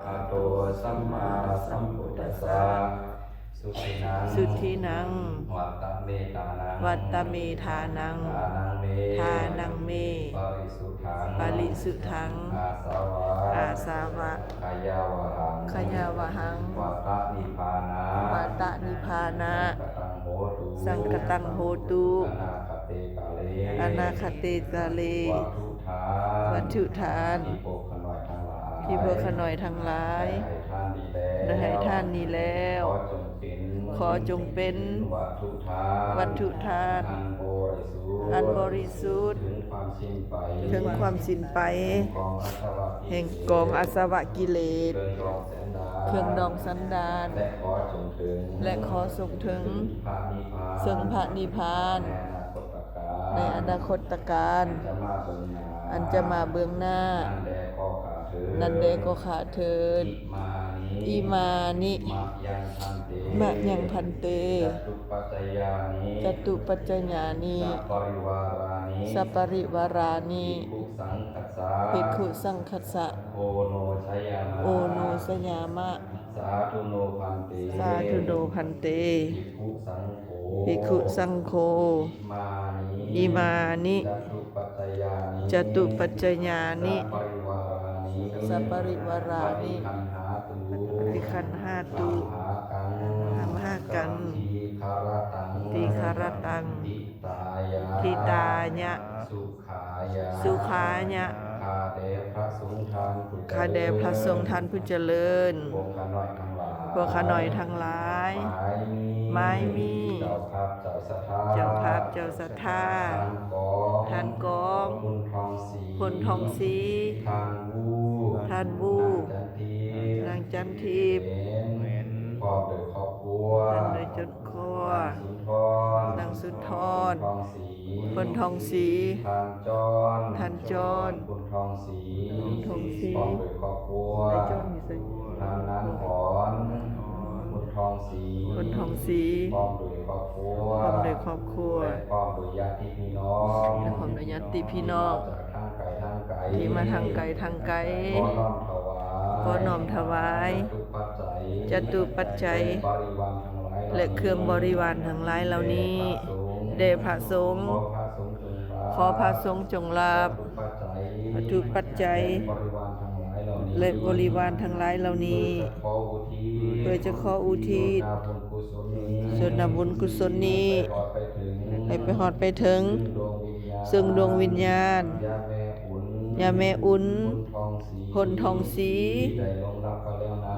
อะโตสัมมาสัมพุทธัสสะสุทินังวัตตะเมทานังวัตตเมทานังทานังเมปริสุทธังอาสาวะขยาวหังขยาวหังวัตตะนิพพานะ วัตตนิพพานะ สังคตังโหตุ สังคตังโหตุ อนาคเตกาเล อนาคเตกาเล วัตถุทาน ที่พวกขน่อยทั้งหลายได้ให้ท่านนี้แล้ว ขอจงเป็นวัตถุทานอันบริสุทธิ์ถึงความสิ้นไปแห่งกองอาสวะกิเลสเครื่องดองสันดานและขอส่งถึงซึ่งพระนิพพานในอนาคตการอันจะมาเบื้องหน้านันเดก็ขาเถิดอิมานิมะยังพันเตจตุปัจจญานิสัปปริวารานิภิกขุสังคัสสะโอโนสยามะสาธุโนพันเตภิกขุสังโฆอิมานิจตุปัจจญานิสัปปริวารานิวิคันหาตุธรรมหากันติคารตังทิตายะสุขายะคาเดพระสงฆ์ท่านผู้เจริญพวกข้าน้อยทั้งหลายไม้มีเจ้าภาพเจ้าศรัทธาท่านกองพลทองศรีท่านบูนางจันทิพย์พร้อมโดยครอบครัว ท่านโดยจนครัวนางสุนทรพลทองศรีท่านจรพลทองศรี ทองศรี พร้อมโดยครอบครัว ได้จรมีสิ ทางนั้นขอนพลทองศรี พลทองศรี พร้อมโดยครอบครัว พร้อมโดยครอบครัว พร้อมโดยญาติพี่น้อง และพร้อมโดยญาติพี่น้อง จากทางไกลทางไกล ที่มาทางไกลทางไกลขอน้อมถวายจตุปัจจัยและเครื่องบริวารทั้งหลายเหล่านี้แด่พระสงฆ์ขอพระสงฆ์จงรับวัตถุปัจจัยและบริวารทั้งหลายเหล่านี้เพื่อจะขออุทิศส่วนบุญกุศลนี้ให้ไปฮอดไปถึงซึ่งดวงวิญญาณยาแม่อุ่นพลทองศรี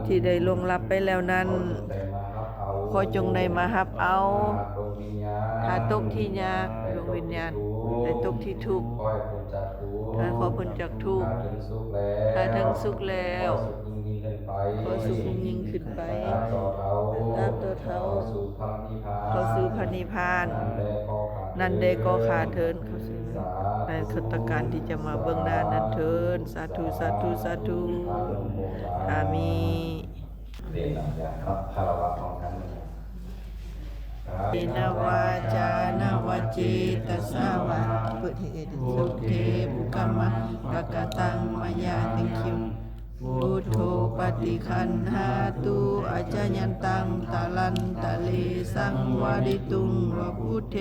ที่ได้ล่วงลับไปแล้วนั้นขอจงได้มารับเอาถ้าตกที่ยากดวงวิญญาณได้ตกที่ทุกข์ถ้าขอพ้นจากทุกข์ถ้าถึงสุขแล้วขอสุขยิ่งขึ้นไปตามตัวเท้าเข้าสู่พระนิพพานนั่นได้ก็ขาเทินเข้าสู่ในคตการที่จะมาเบื้องหน้านั้นเทินสาธุสาธุสาธุอามีเรียนหลังจากครับคารวะของท่านอินาวาจานาวจิตสาวะพุทธิสุเทบุกมะกะกะตังมายาติคิวพุทโธปฏิคันหาตุอาจายันตังตะลันตะเลสังวาริตุงวะพุทเท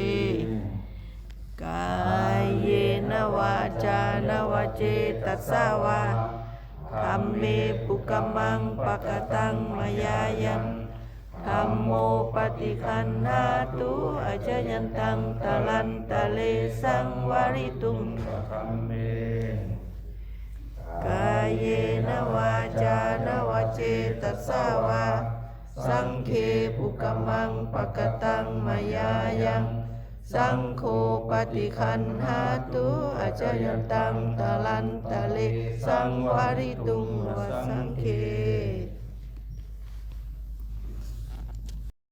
กายเยนวาจานาวเจตสาวะธัมเมปุกมังปะกะตังมายายังธัมโมปฏิคันหาตุอาจายันตังตะลันตะเลสังวาริตุงธัมเมกายเยนวาจานวเจตสาวะสังเคปุกมังปะกะตังมายายังสังโฆปฏิคันหาตุอาจายันตังตะลันตะเลสังวาริตุงวสังเค